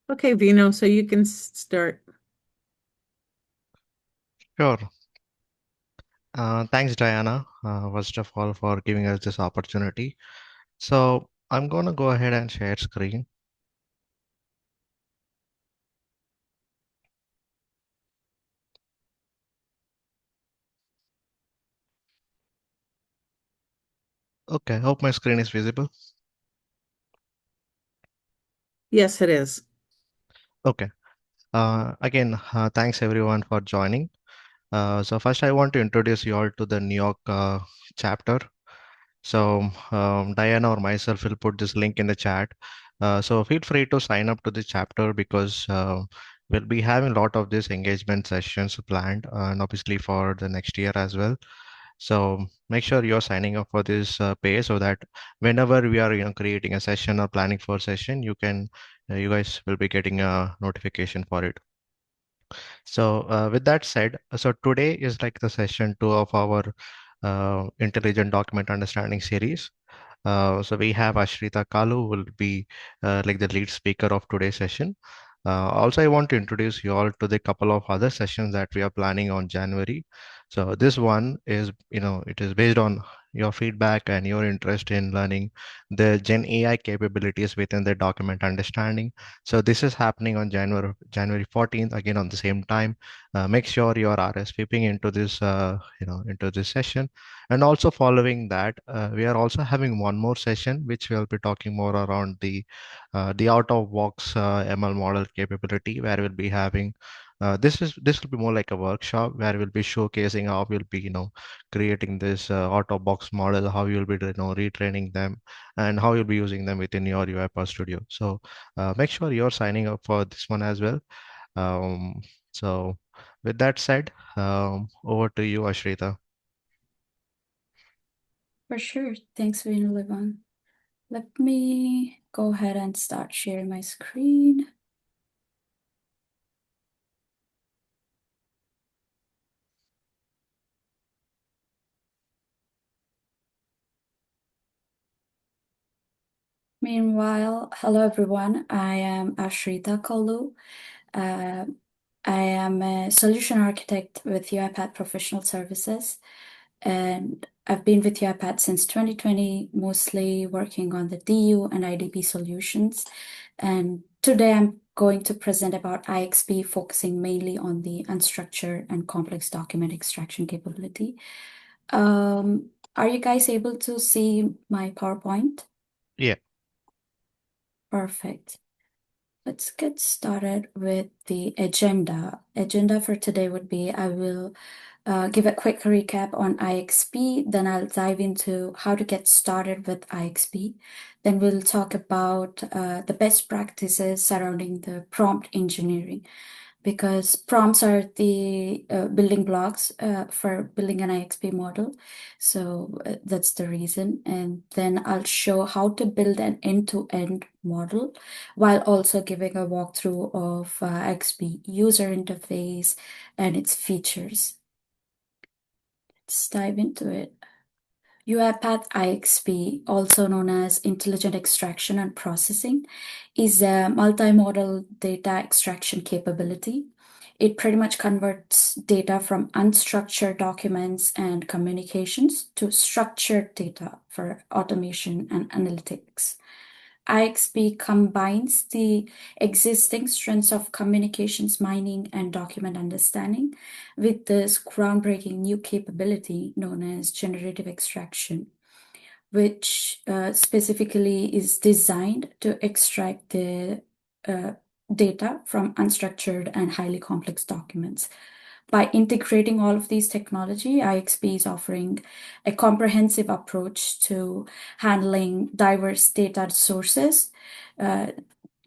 Okay, Vino, so you can start. Sure. Thanks, Diana, first of all, for giving us this opportunity. So I'm going to go ahead and share screen. Okay, hope my screen is visible. Yes, it is. Okay. Again, thanks everyone for joining. So first, I want to introduce you all to the New York chapter. So Diana or myself will put this link in the chat. So feel free to sign up to the chapter because we'll be having a lot of these engagement sessions planned, and obviously for the next year as well. So make sure you're signing up for this page so that whenever we are creating a session or planning for a session, you guys will be getting a notification for it. So with that said, so today is like the session two of our intelligent document understanding series. So we have Ashrita Kalu will be like the lead speaker of today's session. Also, I want to introduce you all to the couple of other sessions that we are planning on January. So this one is, it is based on your feedback and your interest in learning the Gen AI capabilities within the document understanding. So this is happening on January 14th, again on the same time. Make sure you are RSVPing into this, into this session. And also following that, we are also having one more session, which we'll be talking more around the out-of-box ML model capability, where we'll be having this will be more like a workshop where we'll be showcasing how we'll be creating this out-of-box model, how you'll be retraining them, and how you'll be using them within your UiPath Studio. So make sure you're signing up for this one as well. So with that said, over to you, Ashrita. For sure. Thanks, Vinu. Let me go ahead and start sharing my screen. Meanwhile, hello everyone. I am Ashrita Kalu. Uh, I am a solution architect with UiPath Professional Services, and I've been with UiPath since 2020, mostly working on the DU and IDP solutions. And today I'm going to present about IXP, focusing mainly on the unstructured and complex document extraction capability. Are you guys able to see my PowerPoint? Yeah. Perfect. Let's get started with the agenda. Agenda for today would be I will give a quick recap on IXP, then I'll dive into how to get started with IXP. Then we'll talk about the best practices surrounding the prompt engineering, because prompts are the building blocks for building an IXP model. So that's the reason. And then I'll show how to build an end-to-end model while also giving a walkthrough of IXP user interface and its features. Let's dive into it. UiPath IXP, also known as Intelligent Extraction and Processing, is a multimodal data extraction capability. It pretty much converts data from unstructured documents and communications to structured data for automation and analytics. IXP combines the existing strengths of communications mining and document understanding with this groundbreaking new capability known as generative extraction, which specifically is designed to extract the uh, data from unstructured and highly complex documents. By integrating all of these technology, IXP is offering a comprehensive approach to handling diverse data sources. Uh,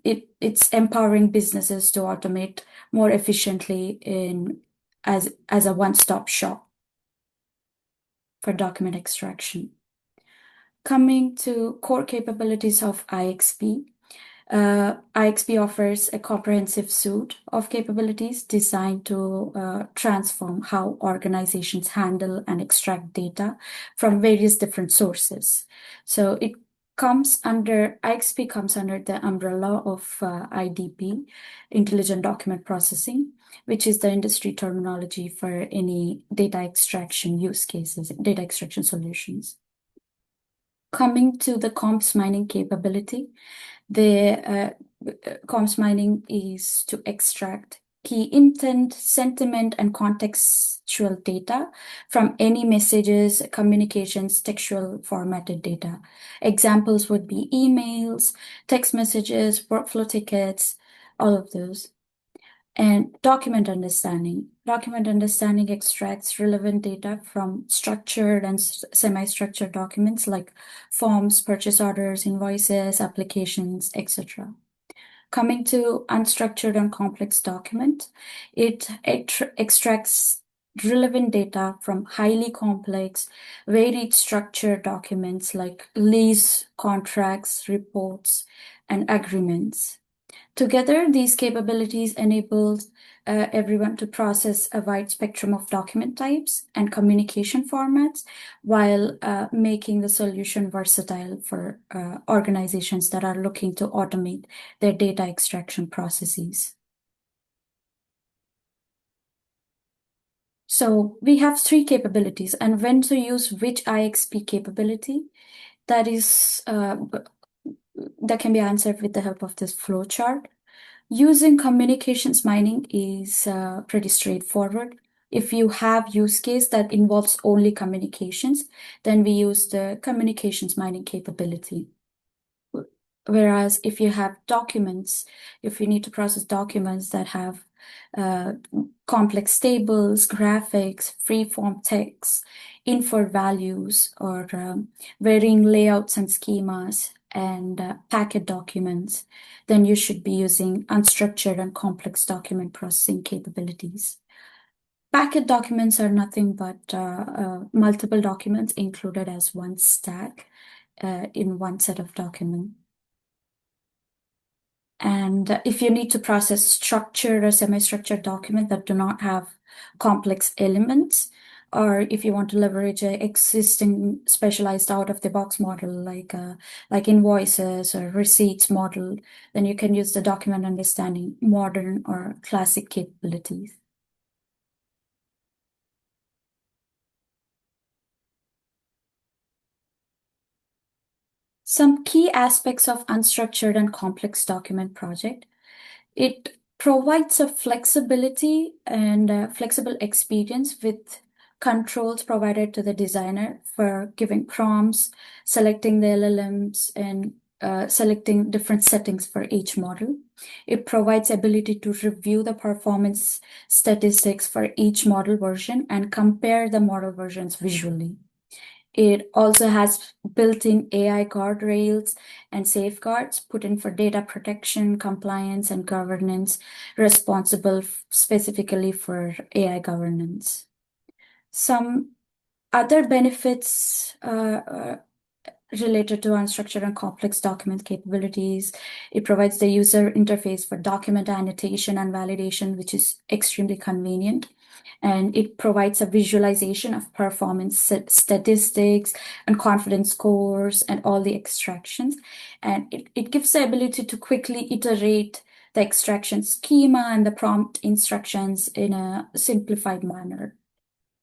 it's empowering businesses to automate more efficiently as a one-stop shop for document extraction. Coming to core capabilities of IXP, IXP offers a comprehensive suite of capabilities designed to transform how organizations handle and extract data from various different sources. So it IXP comes under the umbrella of IDP, Intelligent Document Processing, which is the industry terminology for any data extraction use cases, data extraction solutions. Coming to the comps mining capability, the comps mining is to extract key intent, sentiment, and contextual data from any messages, communications, textual formatted data. Examples would be emails, text messages, workflow tickets, all of those. And document understanding. Document understanding extracts relevant data from structured and semi-structured documents like forms, purchase orders, invoices, applications, etc. Coming to unstructured and complex document, it extracts relevant data from highly complex, varied structured documents like lease, contracts, reports, and agreements. Together, these capabilities enable everyone to process a wide spectrum of document types and communication formats while making the solution versatile for organizations that are looking to automate their data extraction processes. So we have three capabilities, and when to use which IXP capability, that can be answered with the help of this flowchart. Using communications mining is pretty straightforward. If you have use case that involves only communications, then we use the communications mining capability. Whereas if you have documents, if you need to process documents that have complex tables, graphics, free-form text, inferred values, or varying layouts and schemas, and packet documents, then you should be using unstructured and complex document processing capabilities. Packet documents are nothing but multiple documents included as one stack in one set of documents. And if you need to process structured or semi-structured documents that do not have complex elements, or if you want to leverage an existing specialized out-of-the-box model like invoices or receipts model, then you can use the document understanding modern or classic capabilities. Some key aspects of unstructured and complex document project. It provides a flexibility and flexible experience with controls provided to the designer for giving prompts, selecting the LLMs, and selecting different settings for each model. It provides ability to review the performance statistics for each model version and compare the model versions visually. It also has built-in AI guardrails and safeguards put in for data protection, compliance, and governance, responsible specifically for AI governance. Some other benefits related to unstructured and complex document capabilities. It provides the user interface for document annotation and validation, which is extremely convenient. And it provides a visualization of performance statistics and confidence scores and all the extractions. And it gives the ability to quickly iterate the extraction schema and the prompt instructions in a simplified manner.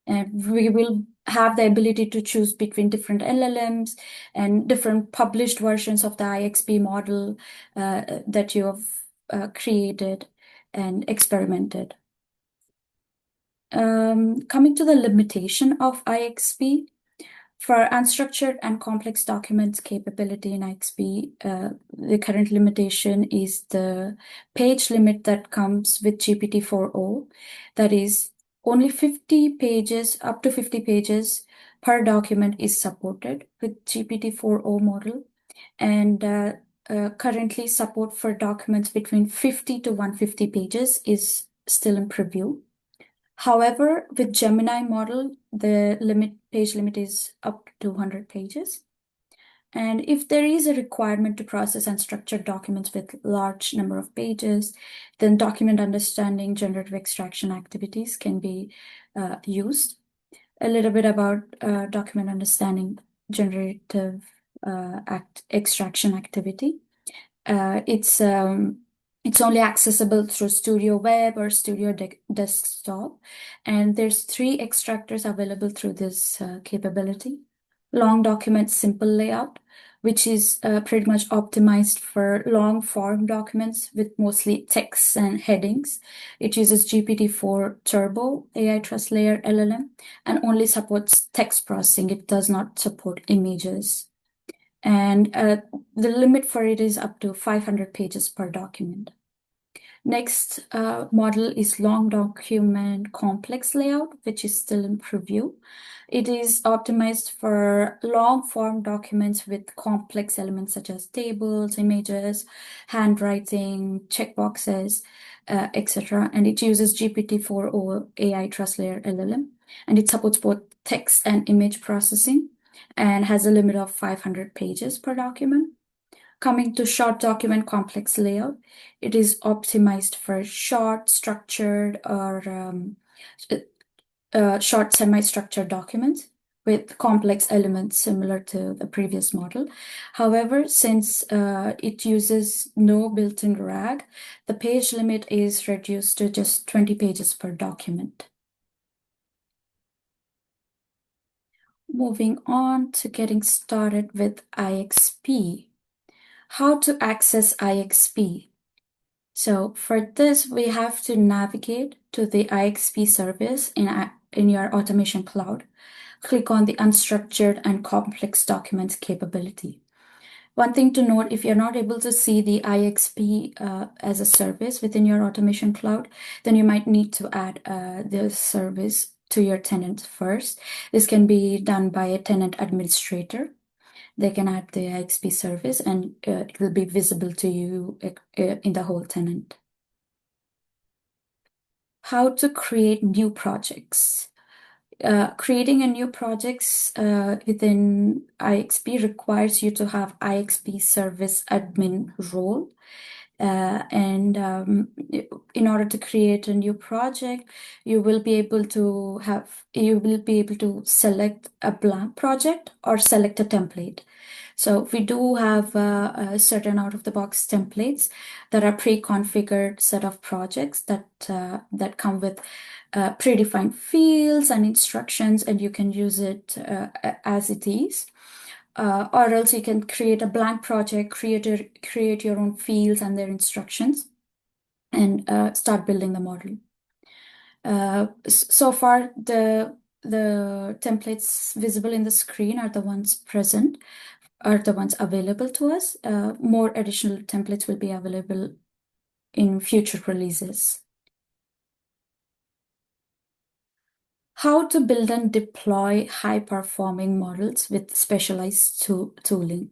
And we will have the ability to choose between different LLMs and different published versions of the IXP model that you have created and experimented. Coming to the limitation of IXP, for unstructured and complex documents capability in IXP, the current limitation is the page limit that comes with GPT-4o. That is, only 50 pages, up to 50 pages per document is supported with GPT-4o model. And currently support for documents between 50 to 150 pages is still in preview. However, with Gemini model, the page limit is up to 200 pages. And if there is a requirement to process unstructured documents with large number of pages, then document understanding generative extraction activities can be used. A little bit about document understanding generative extraction activity. It's only accessible through Studio Web or Studio Desktop, and there's 3 extractors available through this capability. Long document simple layout, which is pretty much optimized for long form documents with mostly text and headings. It uses GPT-4 Turbo AI Trust Layer LLM and only supports text processing. It does not support images. And the limit for it is up to 500 pages per document. Next model is long document complex layout, which is still in preview. It is optimized for long form documents with complex elements such as tables, images, handwriting, checkboxes, etc. And it uses GPT-4o AI Trust Layer LLM, and it supports both text and image processing and has a limit of 500 pages per document. Coming to short document complex layout, it is optimized for short, structured, or short semi-structured documents with complex elements similar to the previous model. However, since it uses no built-in RAG, the page limit is reduced to just 20 pages per document. Moving on to getting started with IXP. How to access IXP? So for this, we have to navigate to the IXP service in your automation cloud. Click on the unstructured and complex documents capability. One thing to note, if you're not able to see the IXP as a service within your automation cloud, then you might need to add the service to your tenant first. This can be done by a tenant administrator. They can add the IXP service and it will be visible to you in the whole tenant. How to create new projects. Creating a new projects within IXP requires you to have IXP service admin role. In order to create a new project, you will be able to select a blank project or select a template. So we do have a certain out-of-the-box templates that are pre-configured set of projects that come with predefined fields and instructions, and you can use it as it is. Or else you can create a blank project, create your own fields and their instructions, and start building the model. So far, the templates visible in the screen are the ones available to us. More additional templates will be available in future releases. How to build and deploy high-performing models with specialized tooling.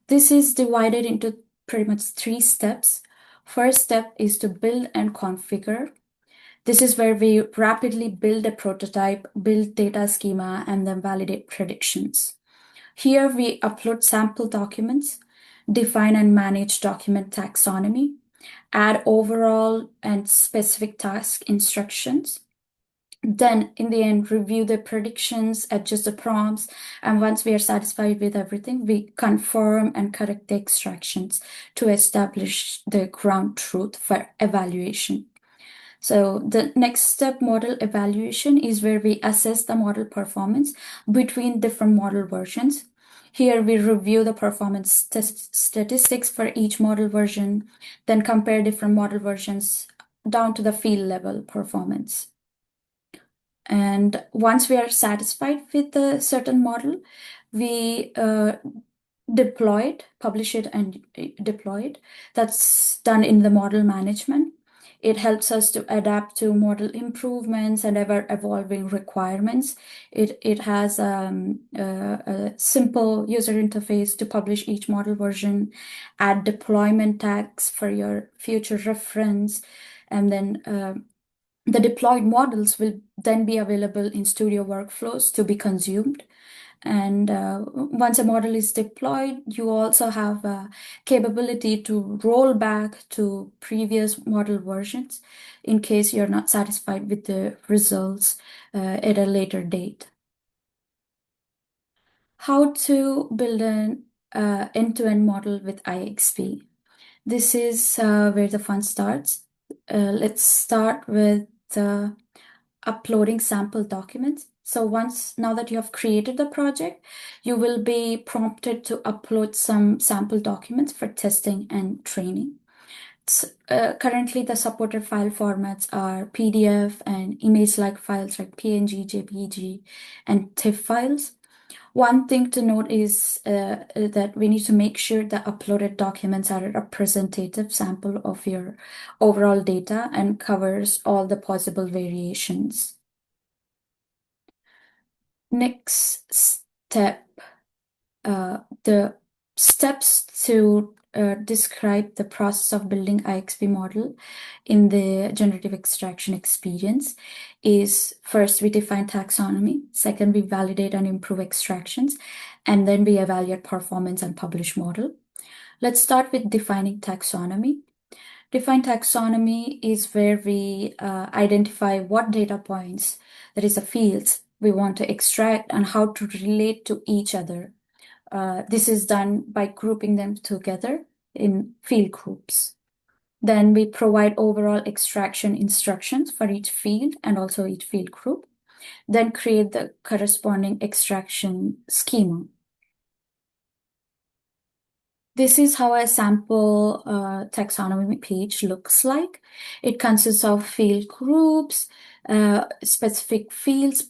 This is divided into pretty much 3 steps. First step is to build and configure. This is where we rapidly build a prototype, build data schema, and then validate predictions. Here we upload sample documents, define and manage document taxonomy, add overall and specific task instructions. Then in the end, review the predictions, adjust the prompts, and once we are satisfied with everything, we confirm and correct the extractions to establish the ground truth for evaluation. So the next step, model evaluation, is where we assess the model performance between different model versions. Here we review the performance statistics for each model version, then compare different model versions down to the field level performance. And once we are satisfied with a certain model, we deploy it, publish it, and deploy it. That's done in the model management. It helps us to adapt to model improvements and ever-evolving requirements. It has a simple user interface to publish each model version, add deployment tags for your future reference, and then the deployed models will then be available in Studio workflows to be consumed. And once a model is deployed, you also have a capability to roll back to previous model versions in case you're not satisfied with the results at a later date. How to build an end-to-end model with IXP. This is where the fun starts. Let's start with uploading sample documents. So now that you have created the project, you will be prompted to upload some sample documents for testing and training. Currently, the supported file formats are PDF and image-like files like PNG, JPG, and TIFF files. One thing to note is that we need to make sure the uploaded documents are a representative sample of your overall data and covers all the possible variations. Next step, the steps to describe the process of building IXP model in the generative extraction experience is first we define taxonomy, second we validate and improve extractions, and then we evaluate performance and publish model. Let's start with defining taxonomy. Define taxonomy is where we identify what data points, that is the fields, we want to extract and how to relate to each other. This is done by grouping them together in field groups. Then we provide overall extraction instructions for each field and also each field group. Then create the corresponding extraction schema. This is how a sample taxonomy page looks like. It consists of field groups, specific fields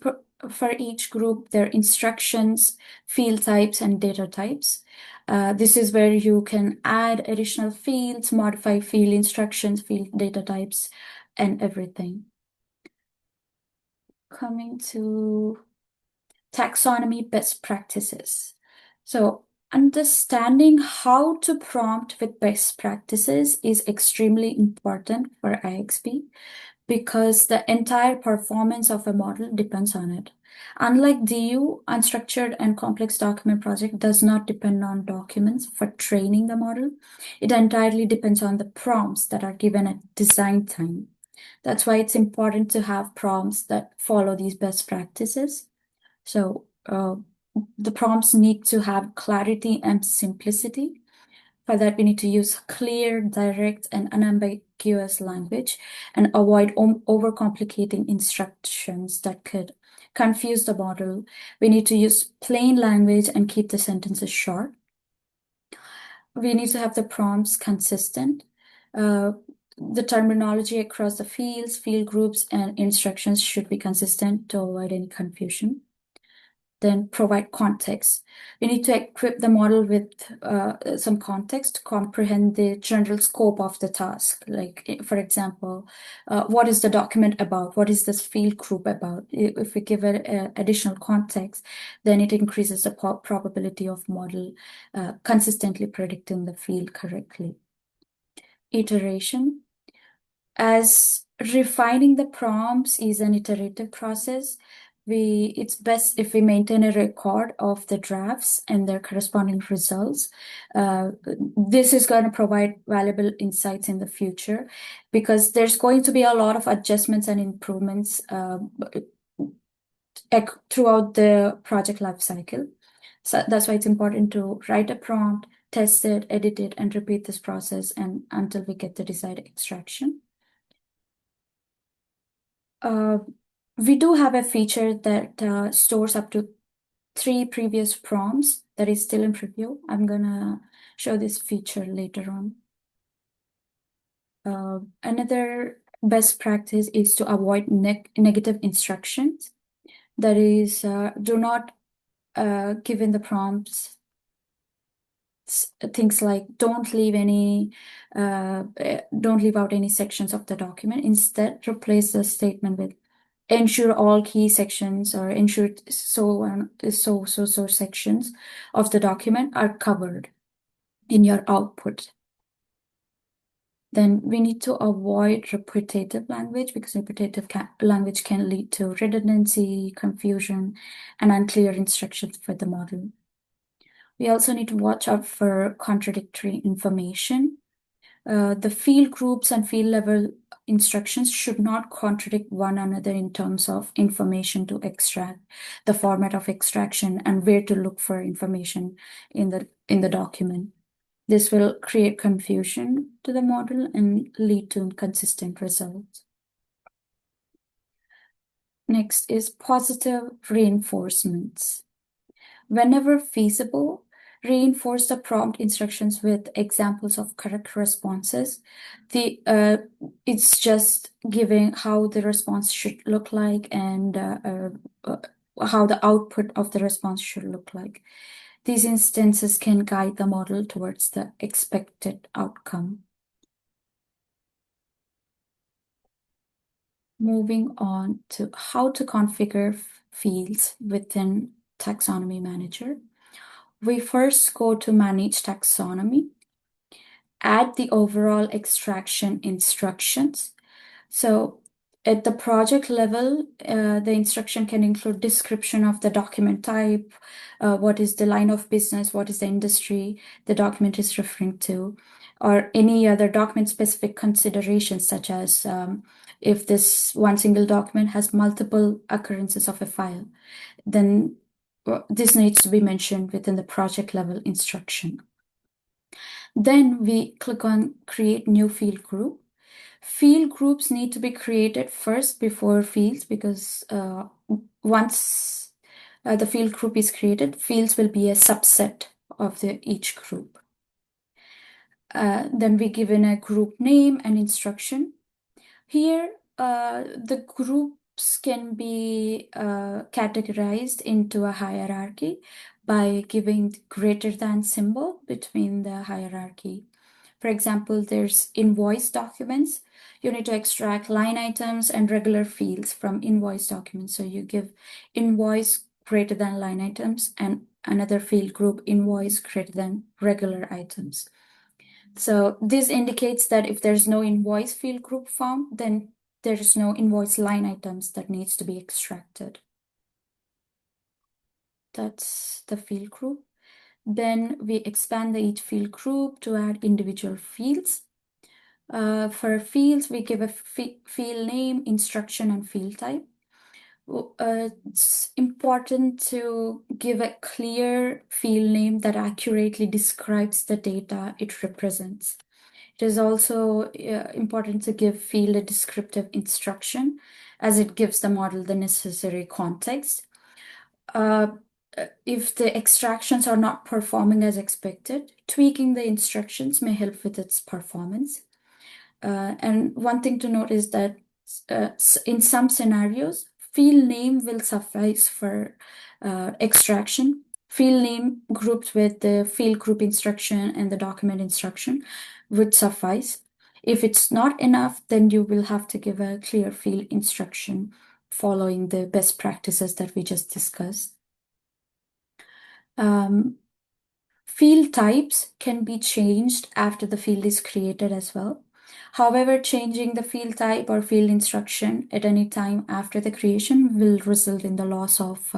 for each group, their instructions, field types, and data types. This is where you can add additional fields, modify field instructions, field data types, and everything. Coming to taxonomy best practices. So understanding how to prompt with best practices is extremely important for IXP because the entire performance of a model depends on it. Unlike DU, unstructured and complex document project does not depend on documents for training the model. It entirely depends on the prompts that are given at design time. That's why it's important to have prompts that follow these best practices. So the prompts need to have clarity and simplicity. For that, we need to use clear, direct, and unambiguous language and avoid overcomplicating instructions that could confuse the model. We need to use plain language and keep the sentences short. We need to have the prompts consistent. The terminology across the fields, field groups, and instructions should be consistent to avoid any confusion. Then provide context. We need to equip the model with some context to comprehend the general scope of the task. Like, for example, what is the document about? What is this field group about? If we give it additional context, then it increases the probability of model consistently predicting the field correctly. Iteration. As refining the prompts is an iterative process, it's best if we maintain a record of the drafts and their corresponding results. This is going to provide valuable insights in the future because there's going to be a lot of adjustments and improvements throughout the project life cycle. So that's why it's important to write a prompt, test it, edit it, and repeat this process until we get the desired extraction. We do have a feature that stores up to 3 previous prompts that is still in preview. I'm gonna show this feature later on. Another best practice is to avoid negative instructions. That is, do not give in the prompts things like don't leave out any sections of the document. Instead, replace the statement with ensure all key sections or ensure so sections of the document are covered in your output. Then we need to avoid repetitive language because repetitive language can lead to redundancy, confusion, and unclear instructions for the model. We also need to watch out for contradictory information. The field groups and field level instructions should not contradict one another in terms of information to extract, the format of extraction, and where to look for information in the document. This will create confusion to the model and lead to inconsistent results. Next is positive reinforcements. Whenever feasible, reinforce the prompt instructions with examples of correct responses. It's just giving how the response should look like and how the output of the response should look like. These instances can guide the model towards the expected outcome. Moving on to how to configure fields within Taxonomy Manager. We first go to Manage Taxonomy, add the overall extraction instructions. So at the project level, the instruction can include description of the document type, what is the line of business, what is the industry the document is referring to, or any other document-specific considerations, such as if this one single document has multiple occurrences of a file, then this needs to be mentioned within the project level instruction. Then we click on Create New Field Group. Field groups need to be created first before fields, because once the field group is created, fields will be a subset of each group. Then we give in a group name and instruction. Here, the groups can be categorized into a hierarchy by giving greater than symbol between the hierarchy. For example, there's invoice documents. You need to extract line items and regular fields from invoice documents. So you give invoice greater than line items and another field group invoice greater than regular items. So this indicates that if there's no invoice field group found, then there's no invoice line items that needs to be extracted. That's the field group. Then we expand each field group to add individual fields. For fields, we give a field name, instruction, and field type. It's important to give a clear field name that accurately describes the data it represents. It is also important to give field a descriptive instruction, as it gives the model the necessary context. If the extractions are not performing as expected, tweaking the instructions may help with its performance. And one thing to note is that in some scenarios, field name will suffice for extraction. Field name grouped with the field group instruction and the document instruction would suffice. If it's not enough, then you will have to give a clear field instruction following the best practices that we just discussed. Field types can be changed after the field is created as well. However, changing the field type or field instruction at any time after the creation will result in the loss of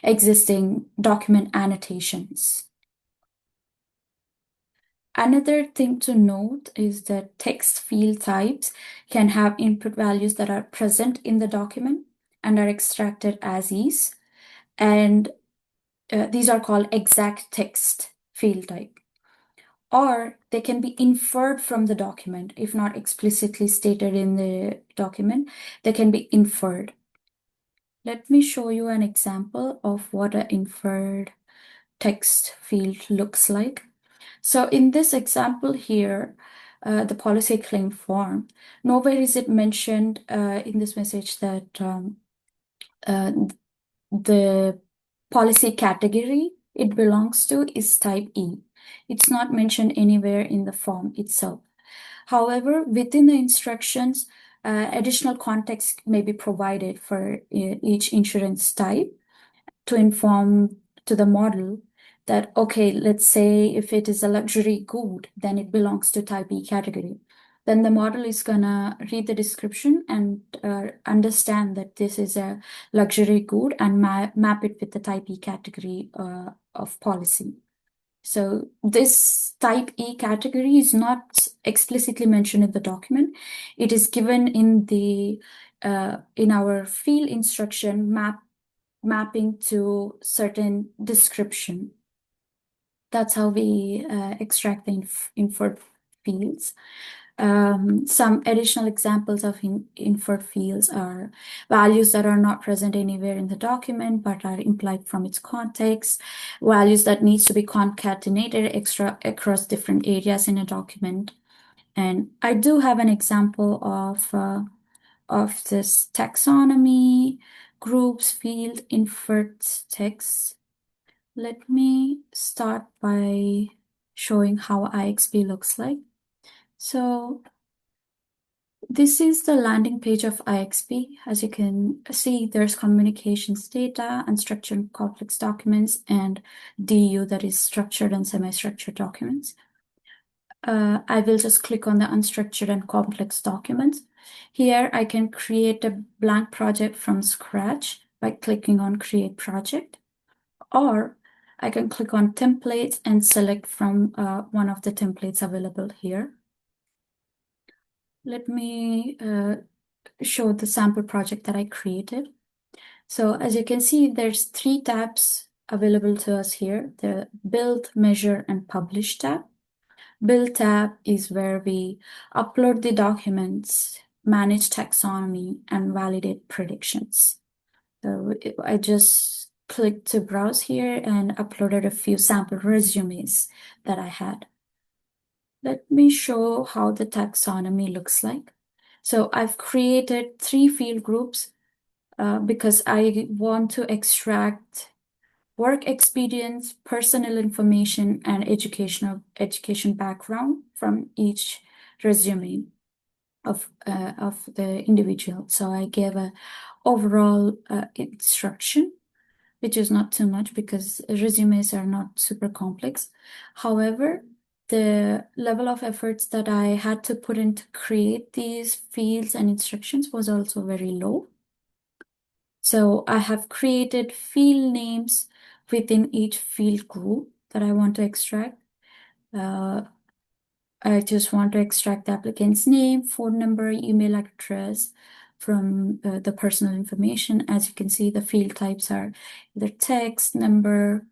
existing document annotations. Another thing to note is that text field types can have input values that are present in the document and are extracted as is, and these are called exact text field type. Or they can be inferred from the document. If not explicitly stated in the document, they can be inferred. Let me show you an example of what an inferred text field looks like. So in this example here, the policy claim form, nowhere is it mentioned in this message that the policy category it belongs to is type E. It's not mentioned anywhere in the form itself. However, within the instructions, additional context may be provided for each insurance type to inform to the model that, okay, let's say if it is a luxury good, then it belongs to type E category. Then the model is gonna read the description and understand that this is a luxury good and map it with the type E category of policy. So this type E category is not explicitly mentioned in the document. It is given in the in our field instruction mapping to certain description. That's how we extract the inferred fields. Some additional examples of inferred fields are values that are not present anywhere in the document but are implied from its context, values that needs to be concatenated across different areas in a document. And I do have an example of this taxonomy groups field inferred text. Let me start by showing how IXP looks like. So this is the landing page of IXP. As you can see, there's communications data, unstructured complex documents, and DU, that is structured and semi-structured documents. I will just click on the unstructured and complex documents. Here I can create a blank project from scratch by clicking on Create Project, or I can click on Templates and select from one of the templates available here. Let me show the sample project that I created. So as you can see, there's 3 tabs available to us here: the Build, Measure, and Publish tab. Build tab is where we upload the documents, manage taxonomy, and validate predictions. So I just clicked to browse here and uploaded a few sample resumes that I had. Let me show how the taxonomy looks like. So I've created 3 field groups because I want to extract work experience, personal information, and education background from each resume of the individual. So I gave a overall instruction, which is not too much because resumes are not super complex. However, the level of efforts that I had to put in to create these fields and instructions was also very low. So I have created field names within each field group that I want to extract. I just want to extract the applicant's name, phone number, email address from the personal information. As you can see, the field types are either text, number,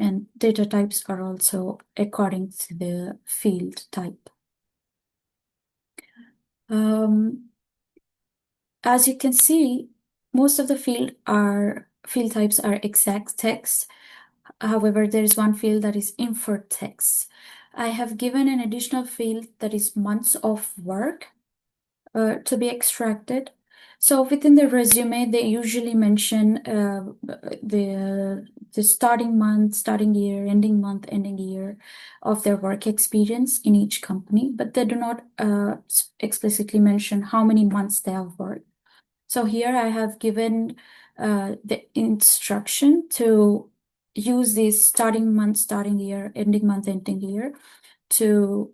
and data types are also according to the field type. As you can see, most of the field types are exact text. However, there is one field that is inferred text. I have given an additional field that is months of work to be extracted. So within the resume, they usually mention the starting month, starting year, ending month, ending year of their work experience in each company, but they do not explicitly mention how many months they have worked. So here I have given the instruction to use this starting month, starting year, ending month, ending year to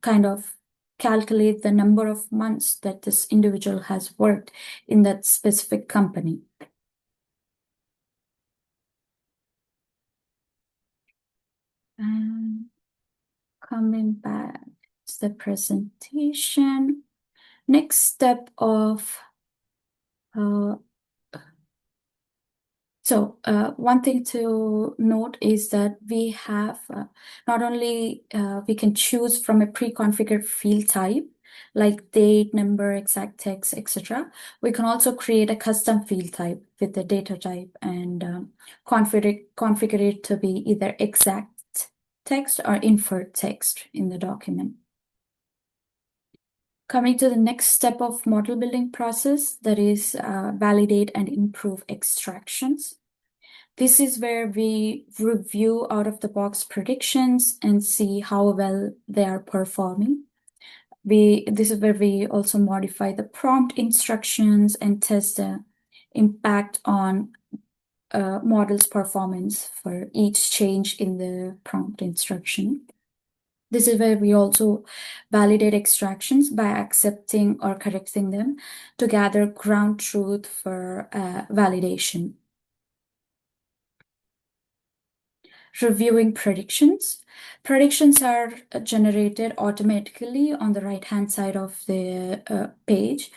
kind of calculate the number of months that this individual has worked in that specific company. And coming back to the presentation, next step of one thing to note is that we have not only we can choose from a pre-configured field type like date, number, exact text, etc. We can also create a custom field type with the data type and configure it to be either exact text or inferred text in the document. Coming to the next step of model building process, that is validate and improve extractions. This is where we review out-of-the-box predictions and see how well they are performing. This is where we also modify the prompt instructions and test the impact on model's performance for each change in the prompt instruction. This is where we also validate extractions by accepting or correcting them to gather ground truth for validation. reviewing predictions. Predictions are generated automatically on the right-hand side of the page.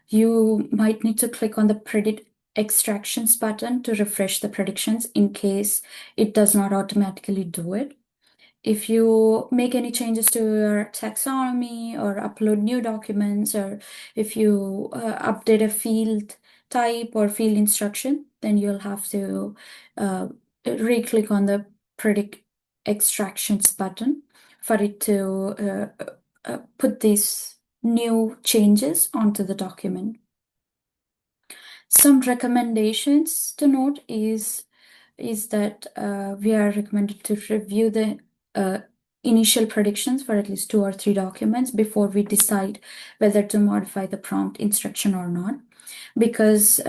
You might need to click on the predict extractions button to refresh the predictions in case it does not automatically do it. If you make any changes to your taxonomy or upload new documents, or if you update a field type or field instruction, then you'll have to re-click on the predict extractions button for it to put these new changes onto the document. Some recommendations to note is that we are recommended to review the initial predictions for at least 2 or 3 documents before we decide whether to modify the prompt instruction or not, because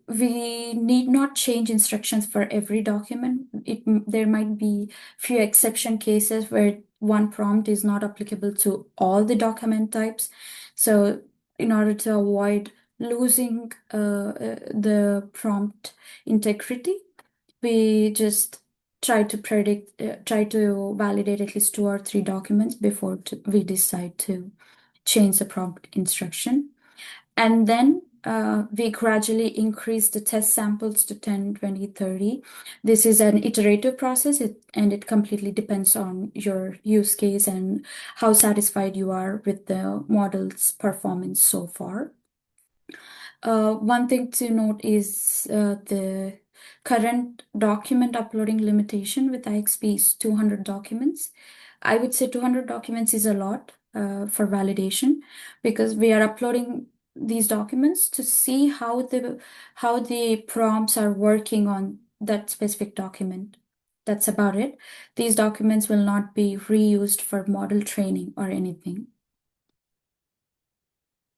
we need not change instructions for every document. There might be few exception cases where one prompt is not applicable to all the document types. So in order to avoid losing the prompt integrity, we just try to validate at least 2 or 3 documents before we decide to change the prompt instruction. And then we gradually increase the test samples to 10, 20, 30. This is an iterative process, and it completely depends on your use case and how satisfied you are with the model's performance so far. One thing to note is the current document uploading limitation with IXP is 200 documents. I would say 200 documents is a lot for validation, because we are uploading these documents to see how the prompts are working on that specific document. That's about it. These documents will not be reused for model training or anything.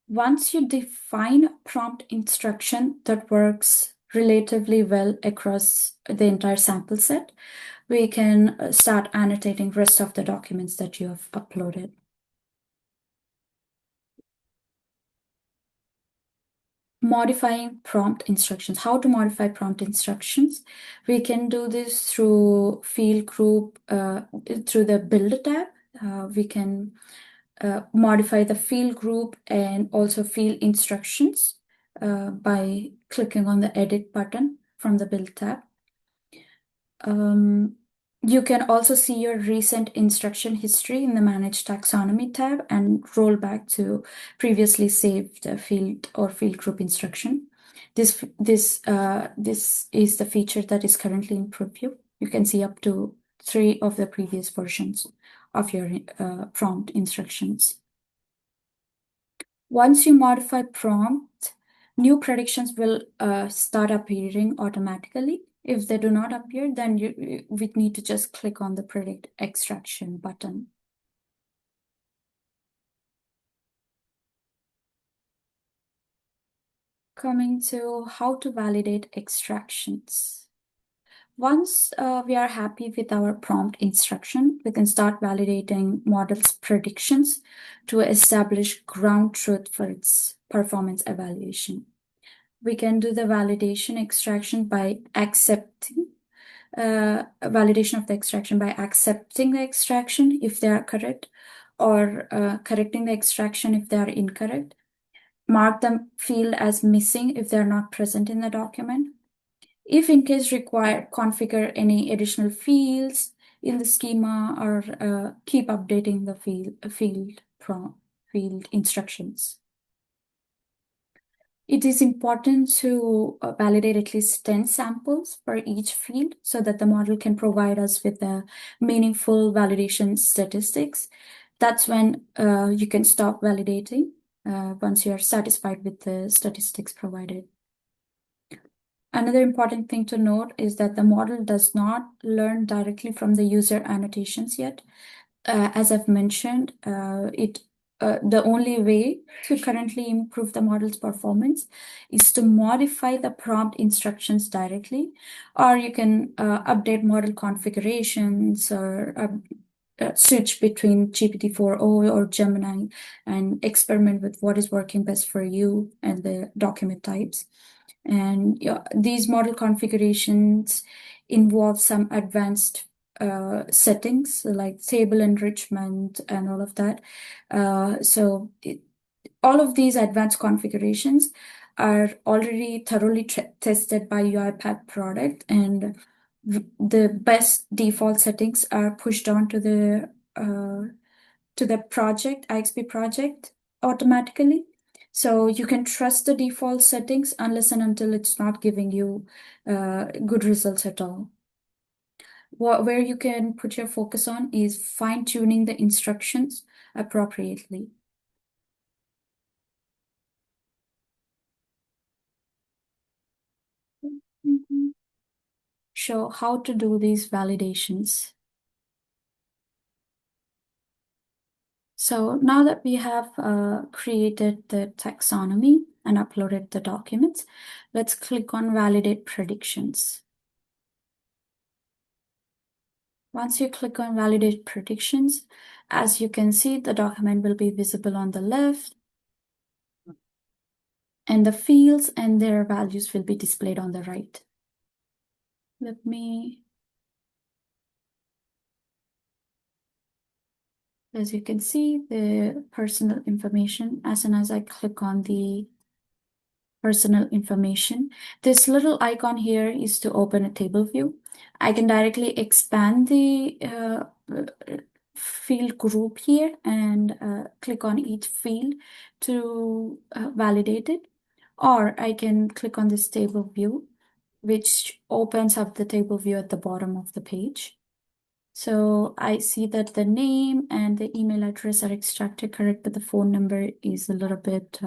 Once you define a prompt instruction that works relatively well across the entire sample set, we can start annotating rest of the documents that you have uploaded. Modifying prompt instructions. How to modify prompt instructions? We can do this through field group, through the build tab. We can modify the field group and also field instructions by clicking on the edit button from the build tab. You can also see your recent instruction history in the Manage Taxonomy tab and roll back to previously saved field or field group instruction. This is the feature that is currently in preview. You can see up to 3 of the previous versions of your prompt instructions. Once you modify prompt, new predictions will start appearing automatically. If they do not appear, then we need to just click on the predict extraction button. Coming to how to validate extractions. Once we are happy with our prompt instruction, we can start validating model's predictions to establish ground truth for its performance evaluation. We can do the validation extraction by accepting validation of the extraction by accepting the extraction if they are correct, or correcting the extraction if they are incorrect. Mark the field as missing if they're not present in the document. If in case required, configure any additional fields in the schema, or keep updating the field instructions. It is important to validate at least 10 samples for each field so that the model can provide us with the meaningful validation statistics. That's when you can stop validating once you're satisfied with the statistics provided. Another important thing to note is that the model does not learn directly from the user annotations yet. As I've mentioned, the only way to currently improve the model's performance is to modify the prompt instructions directly, or you can update model configurations, or switch between GPT-4o or Gemini and experiment with what is working best for you and the document types. And these model configurations involve some advanced settings like table enrichment and all of that. All of these advanced configurations are already thoroughly tested by UiPath product, and the best default settings are pushed on to the project, IXP project, automatically. So you can trust the default settings unless and until it's not giving you good results at all. Where you can put your focus on is fine-tuning the instructions appropriately. Show how to do these validations. So now that we have created the taxonomy and uploaded the documents, let's click on Validate Predictions. Once you click on Validate Predictions, as you can see, the document will be visible on the left, and the fields and their values will be displayed on the right. As you can see, the personal information, as soon as I click on the personal information, this little icon here is to open a table view. I can directly expand the field group here and click on each field to validate it. Or I can click on this table view, which opens up the table view at the bottom of the page. So I see that the name and the email address are extracted correct, but the phone number is a little bit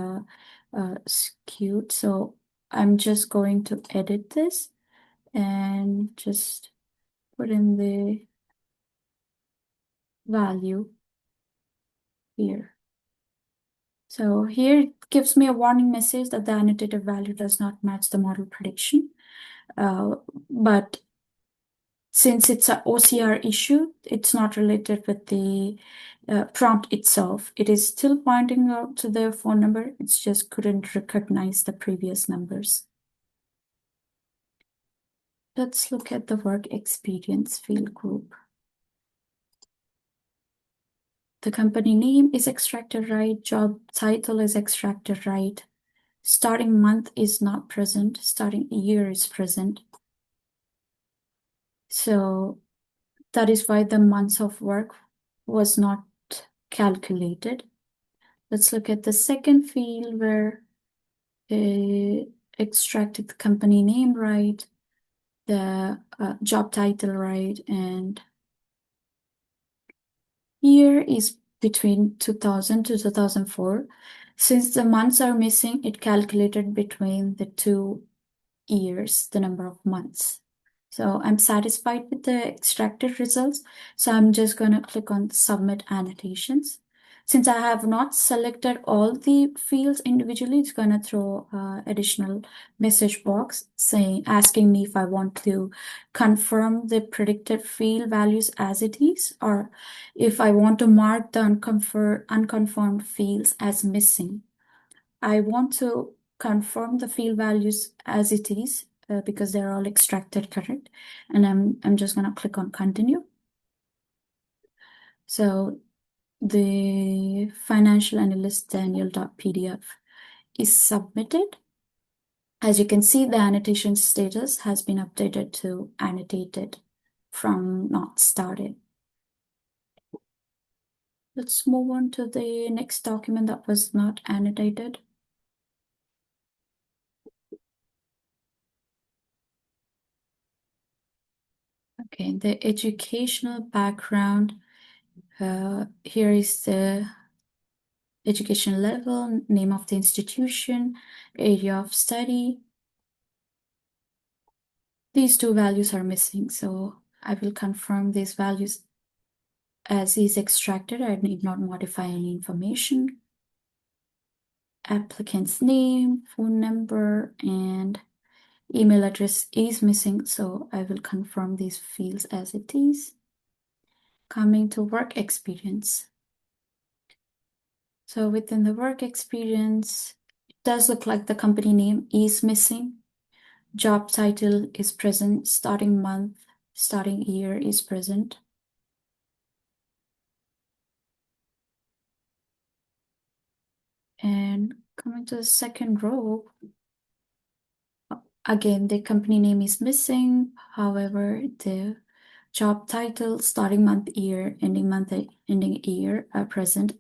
skewed. So I'm just going to edit this and just put in the value here. So here it gives me a warning message that the annotated value does not match the model prediction. But since it's an OCR issue, it's not related with the prompt itself. It is still pointing out to the phone number. It's just couldn't recognize the previous numbers. Let's look at the work experience field group. The company name is extracted right. Job title is extracted right. Starting month is not present. Starting year is present. So that is why the months of work was not calculated. Let's look at the second field where extracted the company name right, the job title right, and year is between 2000 to 2004. Since the months are missing, it calculated between the 2 years, the number of months. So I'm satisfied with the extracted results. So I'm just going to click on Submit Annotations. Since I have not selected all the fields individually, it's going to throw additional message box asking me if I want to confirm the predicted field values as it is, or if I want to mark the unconfirmed fields as missing. I want to confirm the field values as it is because they're all extracted correct. And I'm just going to click on continue. So the financial analyst Daniel.pdf is submitted. As you can see, the annotation status has been updated to annotated from not started. Let's move on to the next document that was not annotated. Okay, the educational background. Here is the education level, name of the institution, area of study. These two values are missing, so I will confirm these values as is extracted. I need not modify any information. Applicant's name, phone number, and email address is missing, so I will confirm these fields as it is. Coming to work experience. So within the work experience, it does look like the company name is missing. Job title is present. Starting month, starting year is present. And coming to the second row, again, the company name is missing. However, the job title, starting month, year, ending year are present.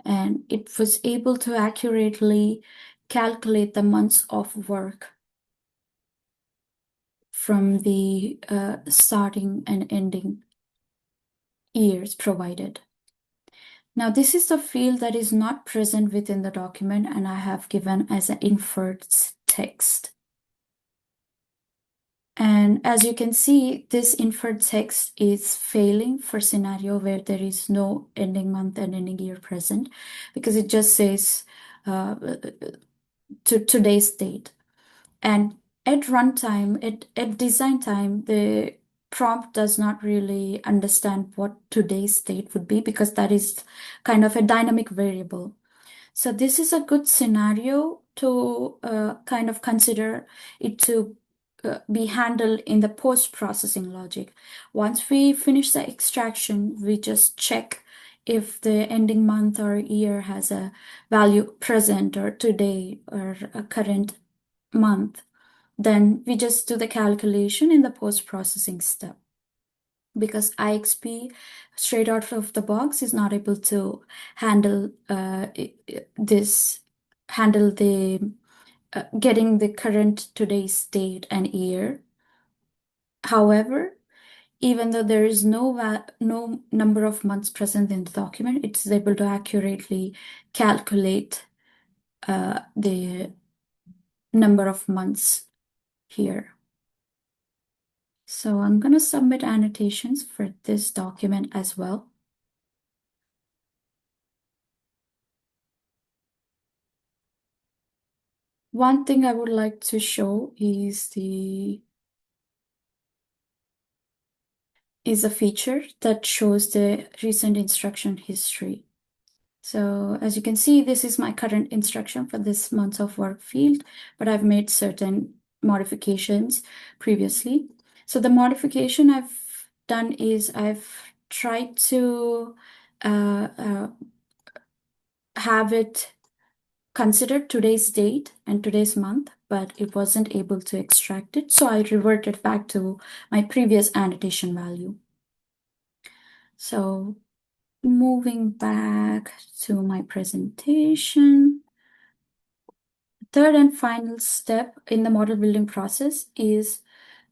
And it was able to accurately calculate the months of work from the starting and ending years provided. Now, this is the field that is not present within the document, and I have given as an inferred text. And as you can see, this inferred text is failing for scenario where there is no ending month and ending year present, because it just says to today's date. And at runtime, at design time, the prompt does not really understand what today's date would be, because that is kind of a dynamic variable. So this is a good scenario to kind of consider it to be handled in the post-processing logic. Once we finish the extraction, we just check if the ending month or year has a value present or today or a current month. Then we just do the calculation in the post-processing step. Because IXP straight out of the box is not able to handle handle the getting the current today's date and year. However, even though there is no number of months present in the document, it is able to accurately calculate the number of months here. So I'm going to submit annotations for this document as well. One thing I would like to show is a feature that shows the recent instruction history. So as you can see, this is my current instruction for this month of work field, but I've made certain modifications previously. So the modification I've done is I've tried to have it consider today's date and today's month, but it wasn't able to extract it. So I reverted back to my previous annotation value. So moving back to my presentation, third and final step in the model building process is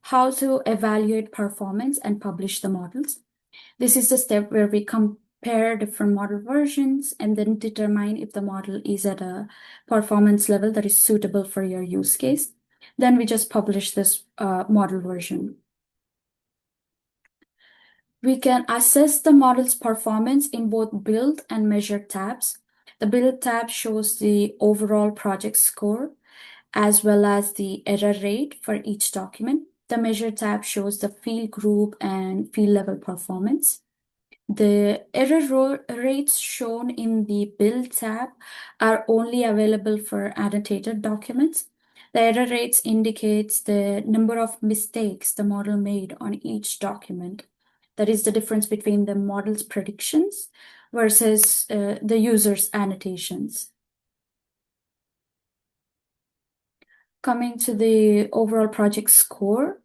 how to evaluate performance and publish the models. This is the step where we compare different model versions and then determine if the model is at a performance level that is suitable for your use case. Then we just publish this model version. We can assess the model's performance in both build and measure tabs. The build tab shows the overall project score as well as the error rate for each document. The measure tab shows the field group and field level performance. The error rates shown in the build tab are only available for annotated documents. The error rates indicates the number of mistakes the model made on each document. That is the difference between the model's predictions versus the user's annotations. Coming to the overall project score,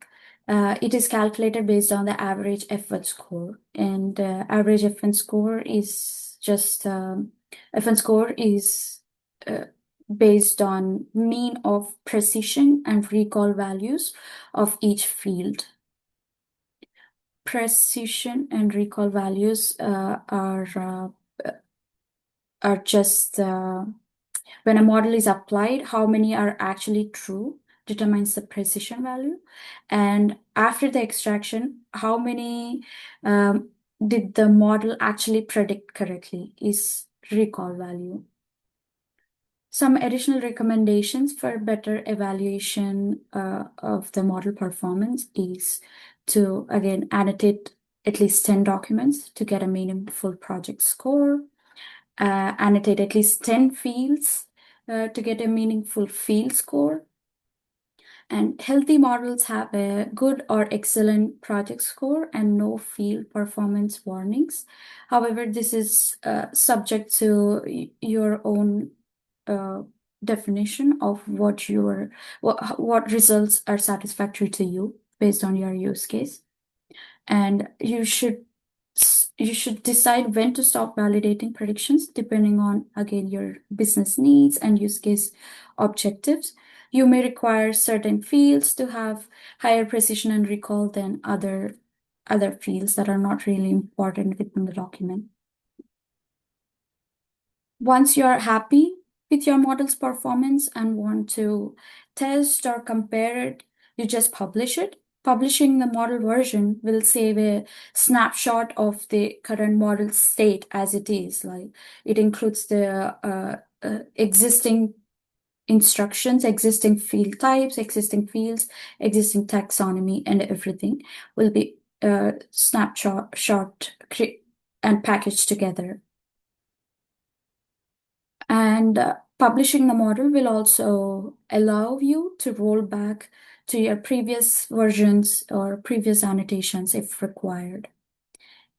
it is calculated based on the average F1 score. And average F1 score is just, F1 score is based on mean of precision and recall values of each field. Precision and recall values are just when a model is applied, how many are actually true determines the precision value. And after the extraction, how many did the model actually predict correctly is recall value. Some additional recommendations for better evaluation of the model performance is to, again, annotate at least 10 documents to get a meaningful project score, annotate at least 10 fields to get a meaningful field score, And healthy models have a good or excellent project score and no field performance warnings. However, this is subject to your own definition of what results are satisfactory to you based on your use case. And you should decide when to stop validating predictions depending on, again, your business needs and use case objectives. You may require certain fields to have higher precision and recall than other fields that are not really important within the document. Once you are happy with your model's performance and want to test or compare it, you just publish it. Publishing the model version will save a snapshot of the current model state as it is. Like, it includes the existing instructions, existing field types, existing fields, existing taxonomy, and everything will be snapshot and packaged together. And publishing the model will also allow you to roll back to your previous versions or previous annotations if required.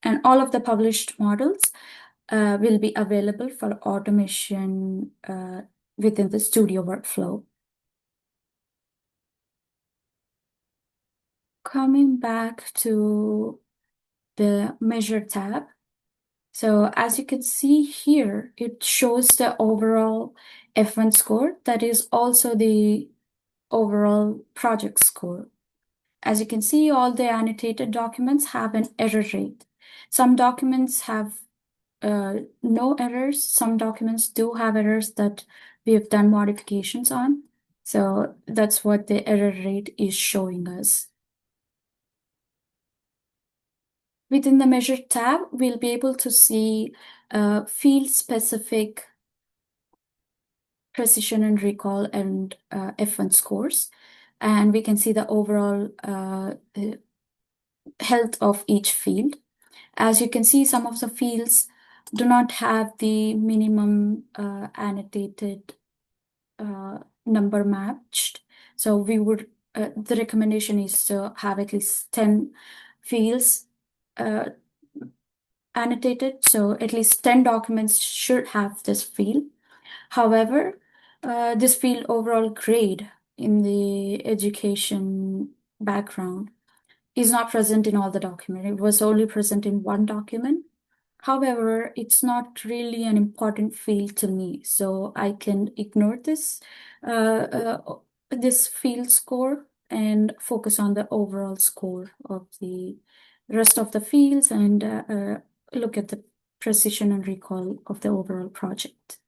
And all of the published models will be available for automation within the studio workflow. Coming back to the measure tab. So as you can see here, it shows the overall F1 score. That is also the overall project score. As you can see, all the annotated documents have an error rate. Some documents have no errors. Some documents do have errors that we have done modifications on. So that's what the error rate is showing us. Within the Measure tab, we'll be able to see field-specific precision and recall and F1 scores. And we can see the overall health of each field. As you can see, some of the fields do not have the minimum annotated number matched. So we would, the recommendation is to have at least 10 fields annotated. So at least 10 documents should have this field. However, this field overall grade in the education background is not present in all the document. It was only present in one document. However, it's not really an important field to me, so I can ignore this this field score and focus on the overall score of the rest of the fields and look at the precision and recall of the overall project.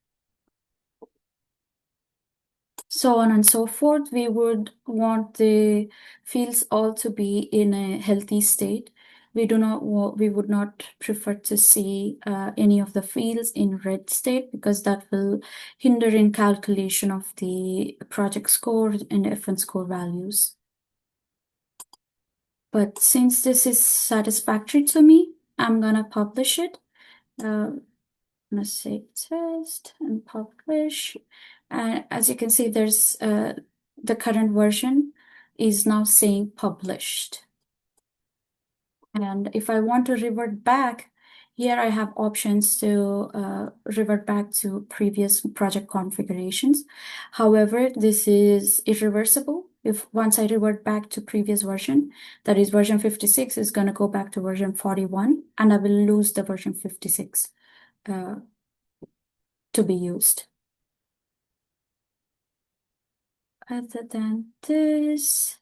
So on and so forth, we would want the fields all to be in a healthy state. We would not prefer to see any of the fields in red state because that will hinder in calculation of the project score and F1 score values. But since this is satisfactory to me, I'm gonna publish it. I'm gonna say test and publish. And as you can see, there's the current version is now saying published. And if I want to revert back, here I have options to revert back to previous project configurations. However, this is irreversible. If once I revert back to previous version, that is version 56 is going to go back to version 41, and I will lose the version 56 to be used. Other than this,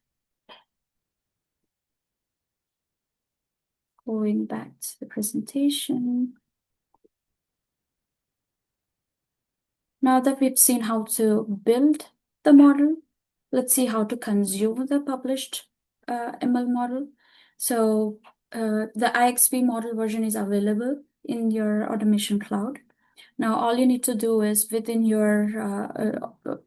going back to the presentation. Now that we've seen how to build the model, let's see how to consume the published ML model. So the IXP model version is available in your automation cloud. Now, all you need to do is within your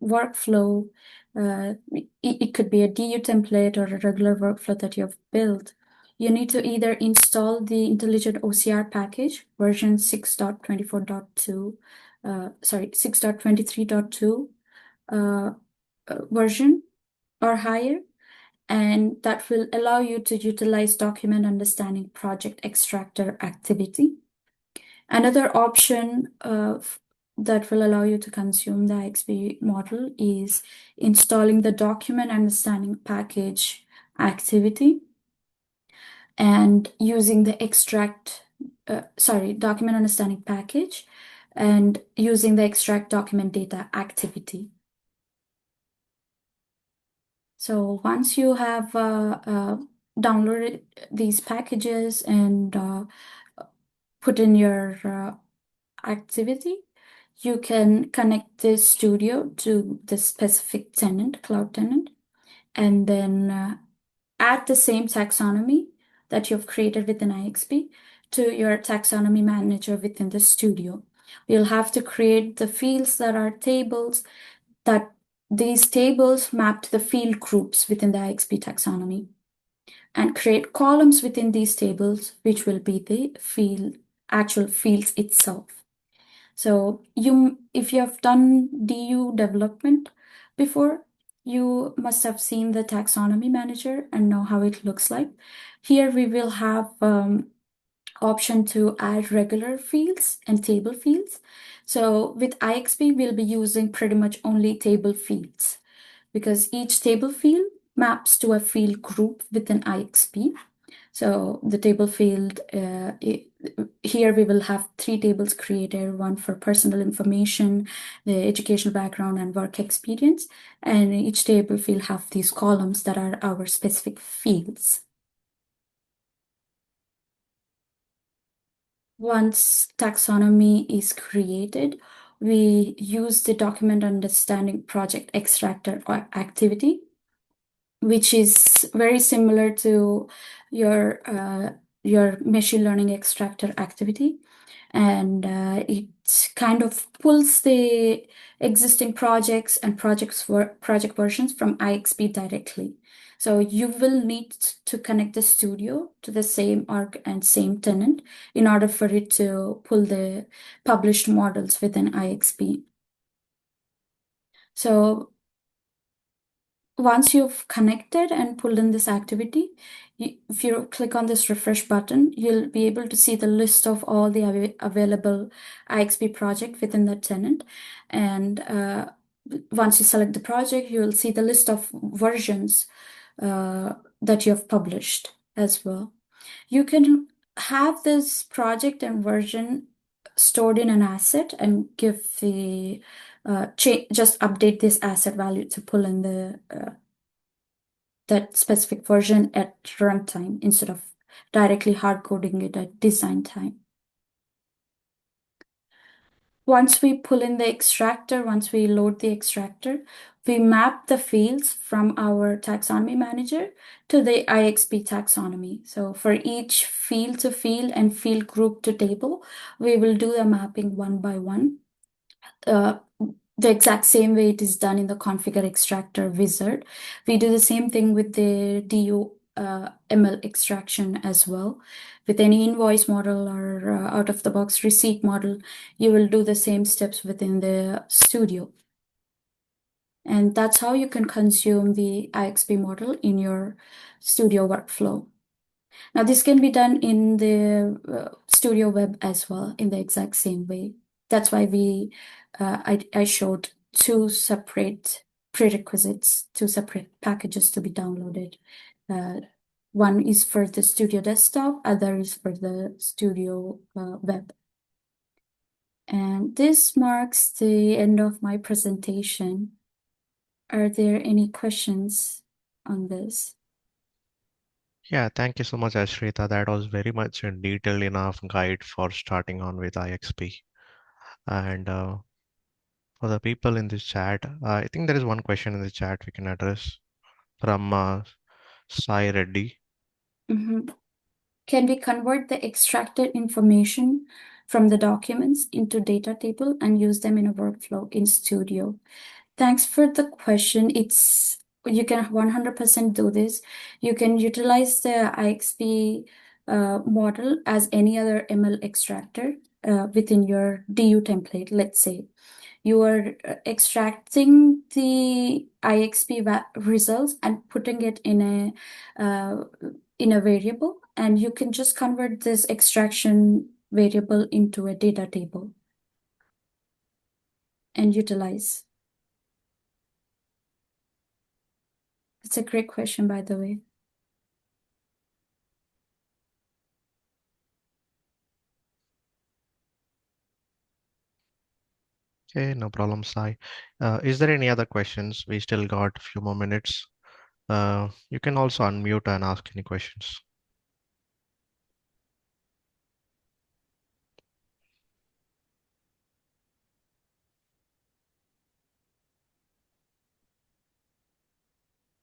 workflow, it could be a DU template or a regular workflow that you've built. You need to either install the intelligent OCR package version 6.24.2, 6.23.2 version, or higher, and that will allow you to utilize document understanding project extractor activity. Another option that will allow you to consume the IXP model is installing the document understanding package activity and using the document understanding package and using the extract document data activity. So once you have downloaded these packages and put in your activity, you can connect this studio to the specific tenant, cloud tenant, and then add the same taxonomy that you've created within IXP to your taxonomy manager within the studio. You'll have to create the fields that are tables, that these tables map to the field groups within the IXP taxonomy, and create columns within these tables, which will be the actual fields itself. So if you have done DU development before, you must have seen the taxonomy manager and know how it looks like. Here we will have option to add regular fields and table fields. So with IXP, we'll be using pretty much only table fields because each table field maps to a field group within IXP. So the table field, here we will have 3 tables created, one for personal information, the educational background, and work experience. And each table field have these columns that are our specific fields. Once taxonomy is created, we use the document understanding project extractor activity, which is very similar to your machine learning extractor activity. And it kind of pulls the existing projects and project versions from IXP directly. So you will need to connect the studio to the same org and same tenant in order for it to pull the published models within IXP. So once you've connected and pulled in this activity, if you click on this refresh button, you'll be able to see the list of all the available IXP project within the tenant. And once you select the project, you will see the list of versions that you have published as well. You can have this project and version stored in an asset and give the just update this asset value to pull in the that specific version at runtime instead of directly hard coding it at design time. Once we pull in the extractor, once we load the extractor, we map the fields from our taxonomy manager to the IXP taxonomy. So for each field to field and field group to table, we will do the mapping one by one. The exact same way it is done in the configure extractor wizard. We do the same thing with the DU ML extraction as well. With any invoice model or out-of-the-box receipt model, you will do the same steps within the studio. And that's how you can consume the IXP model in your studio workflow. Now, this can be done in the studio web as well in the exact same way. That's why I showed 2 separate prerequisites, 2 separate packages to be downloaded. One is for the studio desktop, other is for the studio web. And this marks the end of my presentation. Are there any questions on this? Yeah, thank you so much, Ashrita. That was very much a detailed enough guide for starting on with IXP. And for the people in this chat, I think there is one question in the chat we can address from Sai Reddy. Can we convert the extracted information from the documents into data table and use them in a workflow in Studio? Thanks for the question. You can 100% do this. You can utilize the IXP model as any other ML extractor within your DU template, let's say. You are extracting the IXP results and putting it in a variable, and you can just convert this extraction variable into a data table and utilize. It's a great question, by the way. Okay, no problem, Sai. Is there any other questions? We still got a few more minutes. You can also unmute and ask any questions.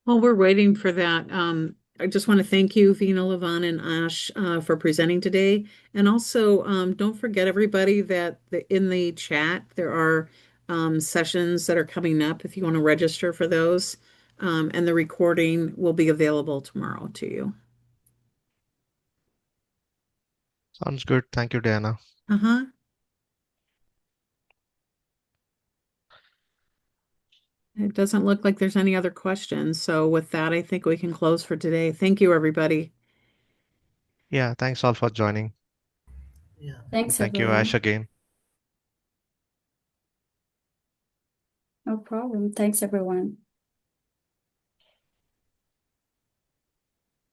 While we're waiting for that, I just want to thank you, Veena, Levan, and Ash, for presenting today. And also, don't forget, everybody, that in the chat there are sessions that are coming up if you want to register for those. And the recording will be available tomorrow to you. Sounds good. Thank you, Diana. Uh-huh. It doesn't look like there's any other questions. So with that, I think we can close for today. Thank you, everybody. Yeah, thanks all for joining. Yeah. Thanks, Thank you, Ash, everyone. again. No problem. Thanks, everyone.